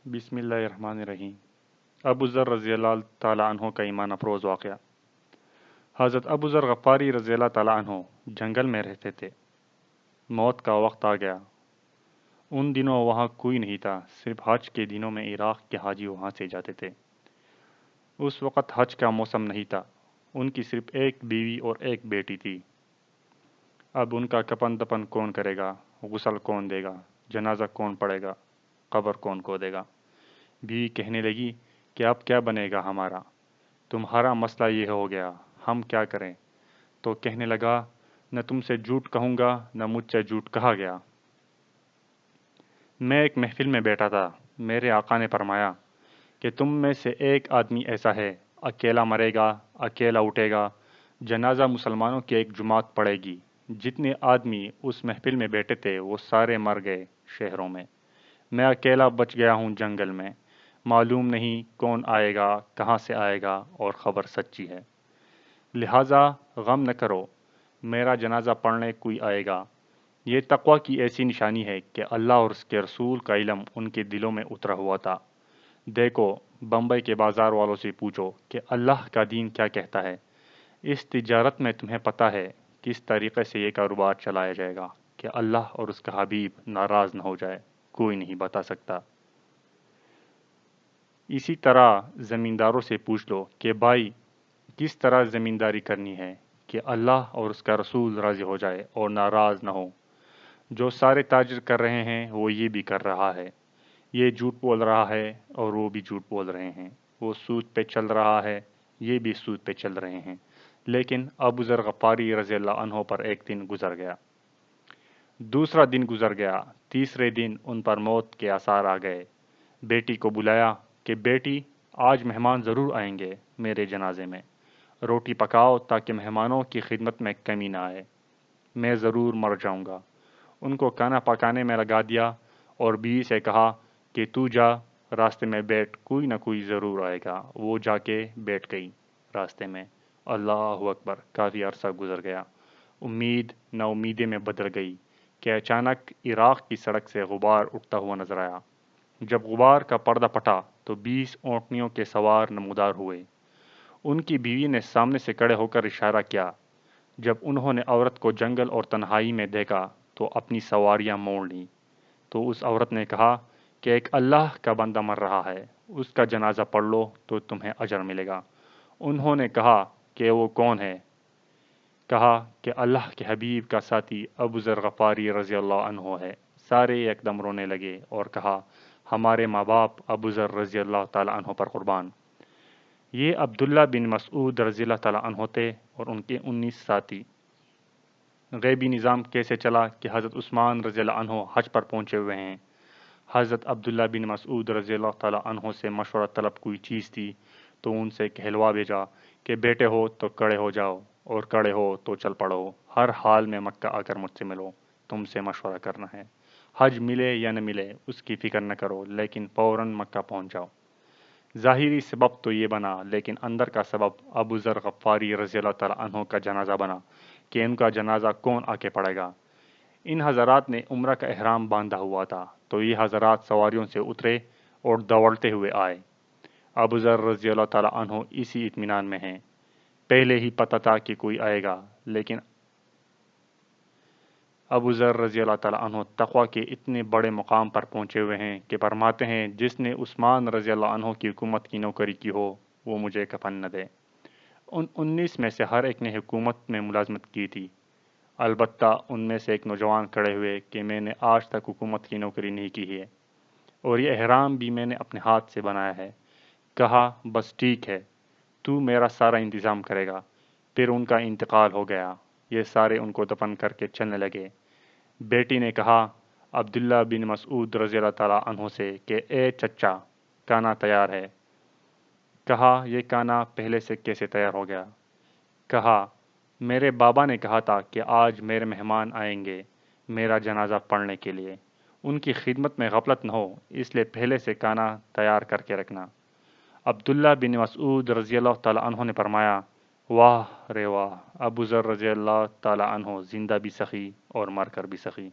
बिस्मिल्लाहिर्रहमानिर्रहीम। अबू ज़र रज़ी अल्लाह ताला अन्हो का ईमान अफरोज़ वाक़या। हज़रत अबू ज़र ग़फ़ारी रज़ी अल्लाह ताला अन्हो जंगल में रहते थे। मौत का वक्त आ गया। उन दिनों वहाँ कोई नहीं था, सिर्फ हज के दिनों में इराक़ के हाजी वहाँ से जाते थे। उस वक़्त हज का मौसम नहीं था। उनकी सिर्फ एक बीवी और एक बेटी थी। अब उनका कफन दफन कौन करेगा, गुस्ल कौन देगा, जनाजा कौन पढ़ेगा, कब्र कौन खोदेगा। बीवी कहने लगी कि अब क्या बनेगा हमारा, तुम्हारा मसला ये हो गया, हम क्या करें। तो कहने लगा, न तुमसे झूठ कहूँगा न मुझसे झूठ कहा गया। मैं एक महफिल में बैठा था, मेरे आका ने फरमाया कि तुम में से एक आदमी ऐसा है, अकेला मरेगा, अकेला उठेगा, जनाजा मुसलमानों की एक जुमात पड़ेगी। जितने आदमी उस महफिल में बैठे थे वो सारे मर गए शहरों में। मैं अकेला बच गया हूँ जंगल में। मालूम नहीं कौन आएगा, कहाँ से आएगा, और ख़बर सच्ची है। लिहाजा गम न करो, मेरा जनाजा पढ़ने कोई आएगा। ये तक़वा की ऐसी निशानी है कि अल्लाह और उसके रसूल का इल्म उनके दिलों में उतरा हुआ था। देखो, बम्बई के बाज़ार वालों से पूछो कि अल्लाह का दीन क्या कहता है। इस तिजारत में तुम्हें पता है किस तरीक़े से ये कारोबार चलाया जाएगा कि अल्लाह और उसका हबीब नाराज़ न हो जाए, कोई नहीं बता सकता। इसी तरह ज़मींदारों से पूछ लो कि भाई किस तरह ज़मींदारी करनी है कि अल्लाह और उसका रसूल राज़ी हो जाए और नाराज़ न हो। जो सारे ताजिर कर रहे हैं वो ये भी कर रहा है, ये झूठ बोल रहा है और वो भी झूठ बोल रहे हैं। वो सूद पे चल रहा है, ये भी सूद पे चल रहे हैं। लेकिन अबू ज़र ग़फ़ारी रज़ी अल्लाह अन्हो पर एक दिन गुजर गया, दूसरा दिन गुजर गया, तीसरे दिन उन पर मौत के आसार आ गए। बेटी को बुलाया कि बेटी, आज मेहमान ज़रूर आएंगे मेरे जनाजे में, रोटी पकाओ ताकि मेहमानों की खिदमत में कमी ना आए, मैं ज़रूर मर जाऊंगा। उनको खाना पकाने में लगा दिया और बीवी से कहा कि तू जा, रास्ते में बैठ, कोई ना कोई ज़रूर आएगा। वो जाके बैठ गई रास्ते में। अल्लाह अकबर। काफ़ी अरसा गुजर गया। उम्मीद नाउमीदी में बदल गई कि अचानक इराक़ की सड़क से गुबार उठता हुआ नजर आया। जब गुबार का पर्दा फटा तो 20 ऊँटनियों के सवार नमूदार हुए। उनकी बीवी ने सामने से खड़े होकर इशारा किया। जब उन्होंने औरत को जंगल और तन्हाई में देखा तो अपनी सवारियां मोड़ लीं। तो उस औरत ने कहा कि एक अल्लाह का बंदा मर रहा है, उसका जनाजा पढ़ लो तो तुम्हें अजर मिलेगा। उन्होंने कहा कि वो कौन है। कहा कि अल्लाह के हबीब का साथी अबू ज़र ग़फ़ारी रज़ी अल्लाह अन्हो है। सारे एकदम रोने लगे और कहा, हमारे माँ बाप अबू ज़र रज़ी अल्लाह ताला अन्हो पर कुर्बान। ये अब्दुल्ला बिन मसऊद रज़ी अल्लाह ताला अन्हो थे और उनके 19 साथी। गैबी निज़ाम कैसे चला कि हज़रत उस्मान रज़ी अल्लाह अन्हो हज पर पहुँचे हुए हैं। हज़रत अब्दुल्ला बिन मसऊद रज़ी अल्लाह ताला अन्हो से मशवरा तलब कोई चीज़ थी तो उनसे कहलवा भेजा कि बेटे हो तो खड़े हो जाओ और खड़े हो तो चल पड़ो। हर हाल में मक्का आकर मुझसे मिलो, तुमसे मशवरा करना है। हज मिले या न मिले उसकी फ़िक्र न करो, लेकिन फ़ौरन मक्का पहुँच जाओ। ज़ाहिरी सबब तो ये बना, लेकिन अंदर का सबब अबू ज़र ग़फ़ारी रज़ी अल्लाह ताला अन्हो का जनाजा बना कि इनका जनाजा कौन आके पड़ेगा। इन हज़रात ने उम्रा का एहराम बांधा हुआ था तो ये हज़रात सवारियों से उतरे और दौड़ते हुए आए। अबू ज़र रज़ी अल्लाह ताला अन्हो इसी इत्मीनान में हैं। पहले ही पता था कि कोई आएगा, लेकिन अबू ज़र रज़ी अल्लाह ताला अन्हो तक़वा के इतने बड़े मुकाम पर पहुँचे हुए हैं कि फरमाते हैं, जिसने उस्मान रज़ी अल्लाह अन्हो की हुकूमत की नौकरी की हो वो मुझे कफन न दे। उन 19 में से हर एक ने हुकूमत में मुलाजमत की थी। अलबत्ता उनमें से एक नौजवान खड़े हुए कि मैंने आज तक हुकूमत की नौकरी नहीं की है और ये एहराम भी मैंने अपने हाथ से बनाया है। कहा, बस ठीक है, तू मेरा सारा इंतज़ाम करेगा। फिर उनका इंतकाल हो गया। ये सारे उनको दफन करके चलने लगे। बेटी ने कहा अब्दुल्ला बिन मसऊद रज़ी अल्लाह ताला अन्हो से कि ए चचा, खाना तैयार है। कहा, यह खाना पहले से कैसे तैयार हो गया। कहा, मेरे बाबा ने कहा था कि आज मेरे मेहमान आएंगे मेरा जनाजा पढ़ने के लिए, उनकी खिदमत में गफलत न हो, इसलिए पहले से खाना तैयार करके रखना। अब्दुल्ला बिन मसऊद रज़ी अल्लाह ताला अन्हो ने फरमाया, वाह रे वाह, अबू ज़र रज़ी अल्लाह ताला अन्हो जिंदा भी सखी और मर कर भी सखी।